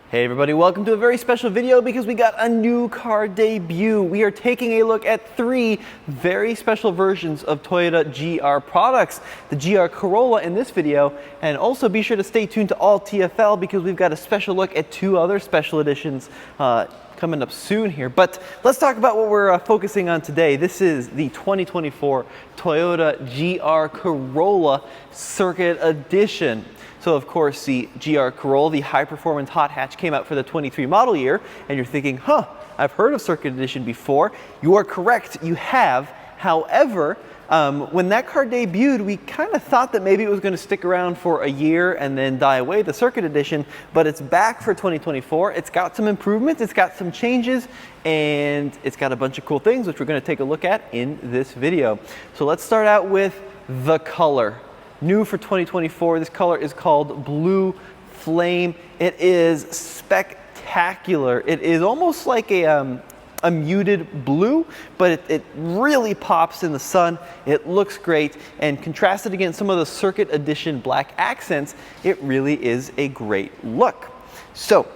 Hey everybody, welcome to a very special video because we got a new car debut. We are taking a look at three very special versions of Toyota GR products. The GR Corolla in this video, and also be sure to stay tuned to all TFL because we've got a special look at two other special editions coming up soon here. But let's talk about what we're focusing on today. This is the 2024 Toyota GR Corolla Circuit Edition. So of course the GR Corolla, the high performance hot hatch, came out for the 23 model year, and you're thinking, I've heard of Circuit Edition before. You are correct, you have. However, when that car debuted, we kind of thought that maybe it was going to stick around for a year and then die away, the Circuit Edition, but it's back for 2024. It's got some improvements, it's got some changes, and it's got a bunch of cool things, which we're going to take a look at in this video. So let's start out with the color. New for 2024, this color is called Blue Flame. It is spectacular. It is almost like a muted blue, but it really pops in the sun. It looks great, and contrasted against some of the Circuit Edition black accents, it really is a great look. So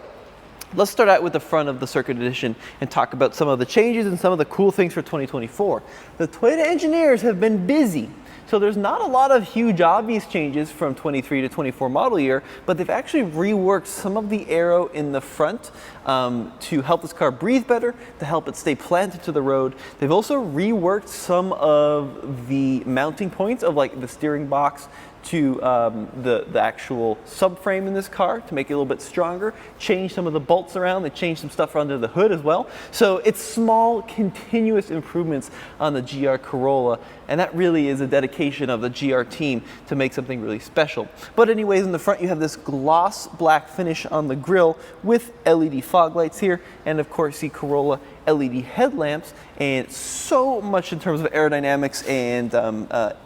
let's start out with the front of the Circuit Edition and talk about some of the changes and some of the cool things for 2024. The Toyota engineers have been busy. So there's not a lot of huge obvious changes from 23 to 24 model year, but they've actually reworked some of the aero in the front to help this car breathe better, to help it stay planted to the road. They've also reworked some of the mounting points of like the steering box to the actual subframe in this car to make it a little bit stronger, change some of the bolts around, they changed some stuff under the hood as well. So it's small, continuous improvements on the GR Corolla, and that really is a dedication of the GR team to make something really special. But anyways, in the front you have this gloss black finish on the grille with LED fog lights here, and of course the Corolla LED headlamps, and so much in terms of aerodynamics and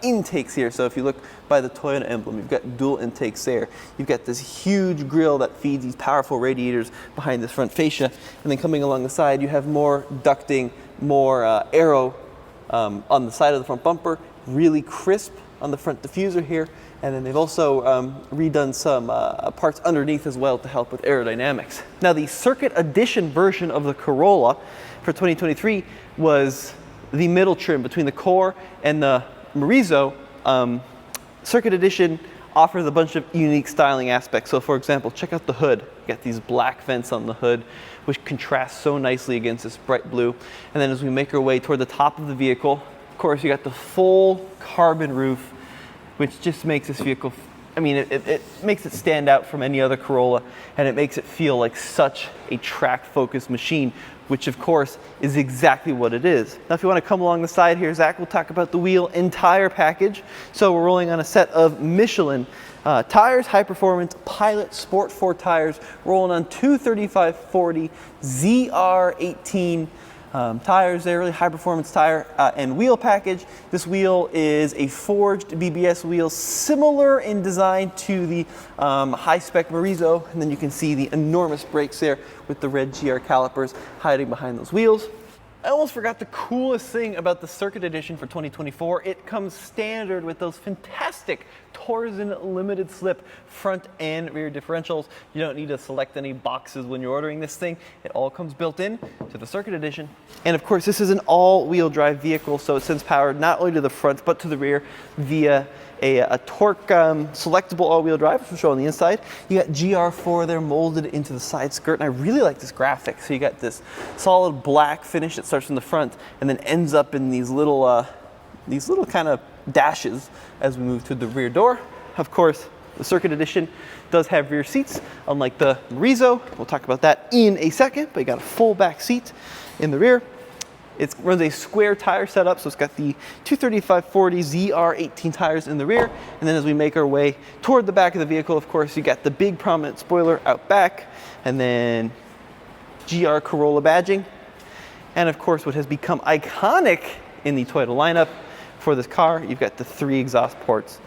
intakes here. So if you look by the Toyota emblem, you've got dual intakes there. You've got this huge grille that feeds these powerful radiators behind this front fascia, and then coming along the side you have more ducting, more aero on the side of the front bumper, really crisp on the front diffuser here, and then they've also redone some parts underneath as well to help with aerodynamics. Now the Circuit Edition version of the Corolla for 2023 was the middle trim between the core and the Morizo. Circuit Edition offers a bunch of unique styling aspects. So for example, check out the hood. You got these black vents on the hood, which contrast so nicely against this bright blue. And then as we make our way toward the top of the vehicle, of course, you got the full carbon roof, which just makes this vehicle, it makes it stand out from any other Corolla, and it makes it feel like such a track-focused machine, which of course is exactly what it is. Now if you want to come along the side here, Zach will talk about the wheel and tire package. So we're rolling on a set of Michelin tires, high performance Pilot Sport 4 tires, rolling on 235/40 ZR18 tires there, really high performance tire and wheel package. This wheel is a forged BBS wheel, similar in design to the high spec Morizo, and then you can see the enormous brakes there with the red GR calipers hiding behind those wheels. I almost forgot the coolest thing about the Circuit Edition for 2024. It comes standard with those fantastic Torsen limited slip front and rear differentials. You don't need to select any boxes when you're ordering this thing. It all comes built in to the Circuit Edition. And of course, this is an all-wheel drive vehicle, so it sends power not only to the front but to the rear via a torque selectable all-wheel drive, which we'll show on the inside. You got GR4 there molded into the side skirt, and I really like this graphic. So you got this solid black finish that starts from the front and then ends up in these little kind of dashes as we move to the rear door. Of course, the Circuit Edition does have rear seats, unlike the Morizo. We'll talk about that in a second, but you got a full back seat in the rear. It runs a square tire setup, so it's got the 235/40 ZR18 tires in the rear. And then as we make our way toward the back of the vehicle, of course, you got the big prominent spoiler out back, and then GR Corolla badging. And of course, what has become iconic in the Toyota lineup for this car, you've got the 3 exhaust ports,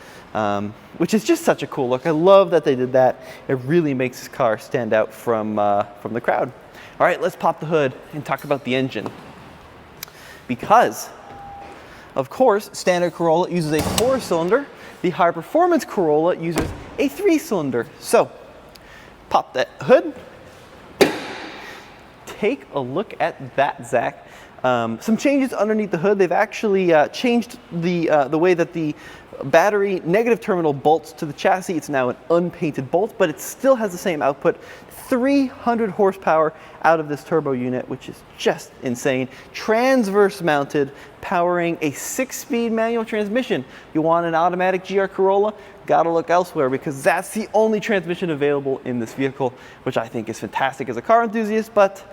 which is just such a cool look. I love that they did that. It really makes this car stand out from the crowd. All right, let's pop the hood and talk about the engine. Because, of course, standard Corolla uses a 4-cylinder. The high performance Corolla uses a 3-cylinder. So, pop that hood, take a look at that, Zach. Some changes underneath the hood. They've actually changed the way that the battery negative terminal bolts to the chassis. It's now an unpainted bolt, but it still has the same output. 300 horsepower out of this turbo unit, which is just insane. Transverse mounted, powering a 6-speed manual transmission. You want an automatic GR Corolla? Gotta look elsewhere, because that's the only transmission available in this vehicle, which I think is fantastic as a car enthusiast, but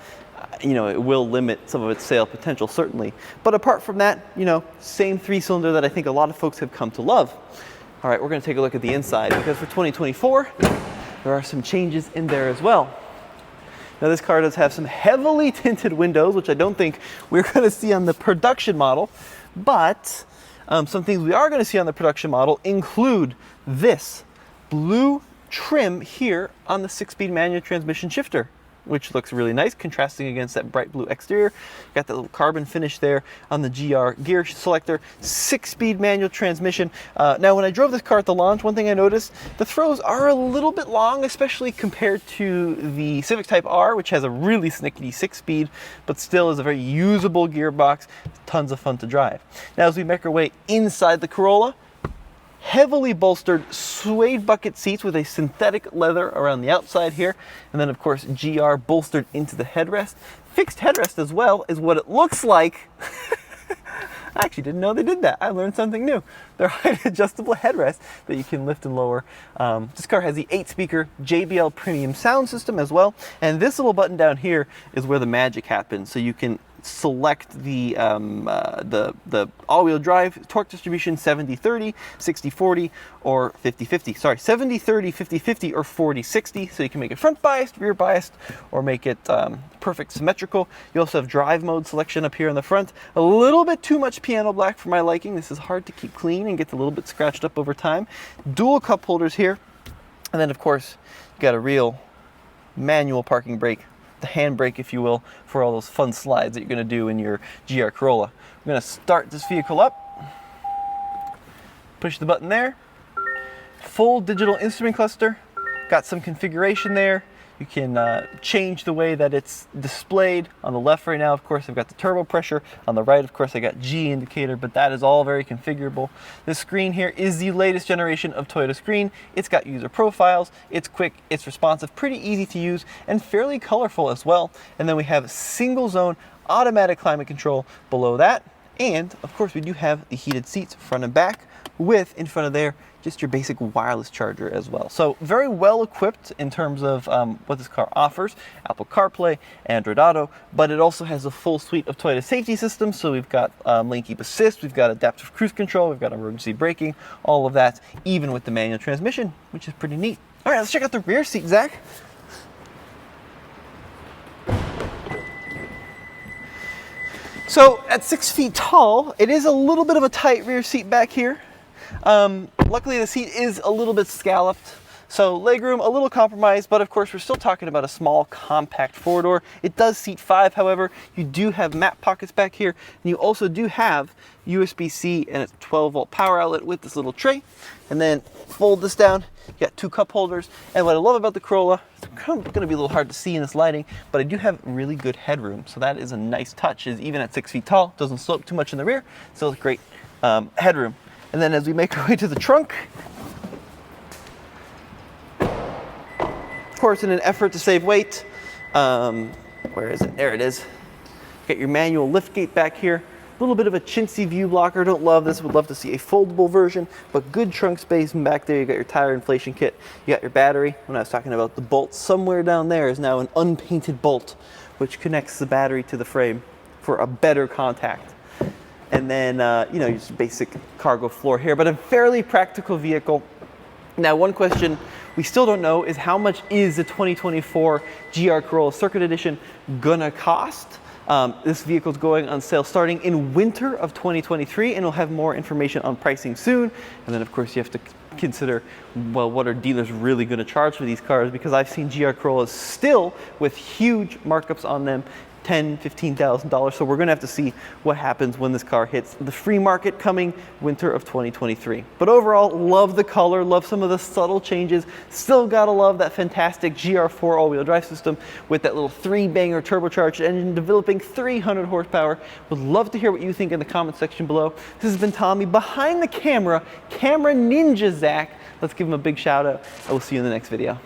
you know, it will limit some of its sale potential, certainly. But apart from that, you know, same 3-cylinder that I think a lot of folks have come to love. All right, we're gonna take a look at the inside, because for 2024, there are some changes in there as well. Now this car does have some heavily tinted windows, which I don't think we're gonna see on the production model, but some things we are gonna see on the production model include this blue trim here on the 6-speed manual transmission shifter, which looks really nice, contrasting against that bright blue exterior. Got that little carbon finish there on the GR gear selector. 6-speed manual transmission. Now, when I drove this car at the launch, one thing I noticed, the throws are a little bit long, especially compared to the Civic Type R, which has a really snickety 6-speed, but still is a very usable gearbox. Tons of fun to drive. Now, as we make our way inside the Corolla, heavily bolstered suede bucket seats with a synthetic leather around the outside here. And then of course, GR bolstered into the headrest. Fixed headrest as well is what it looks like. I actually didn't know they did that. I learned something new. They're height adjustable headrests that you can lift and lower. This car has the 8-speaker JBL premium sound system as well. And this little button down here is where the magic happens. So you can select the all-wheel drive torque distribution 70-30, 60-40, or 50-50. Sorry, 70-30, 50-50, or 40-60. So you can make it front biased, rear biased, or make it perfect symmetrical. You also have drive mode selection up here in the front. A little bit too much piano black for my liking. This is hard to keep clean and gets a little bit scratched up over time. Dual cup holders here. And then of course, you got a real manual parking brake, the handbrake, if you will, for all those fun slides that you're going to do in your GR Corolla. I'm going to start this vehicle up, push the button there, full digital instrument cluster, got some configuration there. You can change the way that it's displayed. On the left right now, of course, I've got the turbo pressure. On the right, of course, I got G indicator, but that is all very configurable. This screen here is the latest generation of Toyota screen. It's got user profiles, it's quick, it's responsive, pretty easy to use, and fairly colorful as well. And then we have single zone automatic climate control below that. And of course, we do have the heated seats front and back with, in front of there, just your basic wireless charger as well. So very well equipped in terms of what this car offers. Apple CarPlay, Android Auto, but it also has a full suite of Toyota safety systems. So we've got lane keep assist, we've got adaptive cruise control, we've got emergency braking, all of that, even with the manual transmission, which is pretty neat. All right, let's check out the rear seat, Zach. So at 6 feet tall, it is a little bit of a tight rear seat back here. Luckily the seat is a little bit scalloped, so legroom a little compromised, but of course we're still talking about a small compact 4-door. It does seat 5, however. You do have map pockets back here, and you also do have USB-C and a 12-volt power outlet with this little tray. And then fold this down, you got 2 cup holders. And what I love about the Corolla, it's kind of gonna be a little hard to see in this lighting, but I do have really good headroom. So that is a nice touch, is even at 6 feet tall, doesn't slope too much in the rear, so it's great headroom. And then as we make our way to the trunk, of course, in an effort to save weight, where is it? There it is. Get your manual lift gate back here. A little bit of a chintzy view blocker. Don't love this. Would love to see a foldable version, but good trunk space. And back there, you got your tire inflation kit. You got your battery. When I was talking about the bolt, somewhere down there is now an unpainted bolt, which connects the battery to the frame for a better contact. And then, you know, just basic cargo floor here, but a fairly practical vehicle. Now, one question we still don't know is how much is the 2024 GR Corolla Circuit Edition gonna cost? This vehicle is going on sale starting in winter of 2023, and we'll have more information on pricing soon. And then, of course, you have to consider, well, what are dealers really going to charge for these cars? Because I've seen GR Corollas still with huge markups on them, $10,000, $15,000. So we're gonna have to see what happens when this car hits the free market coming winter of 2023. But overall, love the color, love some of the subtle changes. Still gotta love that fantastic GR4 all-wheel drive system with that little 3-banger turbocharged engine developing 300 horsepower. Would love to hear what you think in the comment section below. This has been Tommy behind the camera, Camera Ninja Zach. Let's give him a big shout out. I will see you in the next video.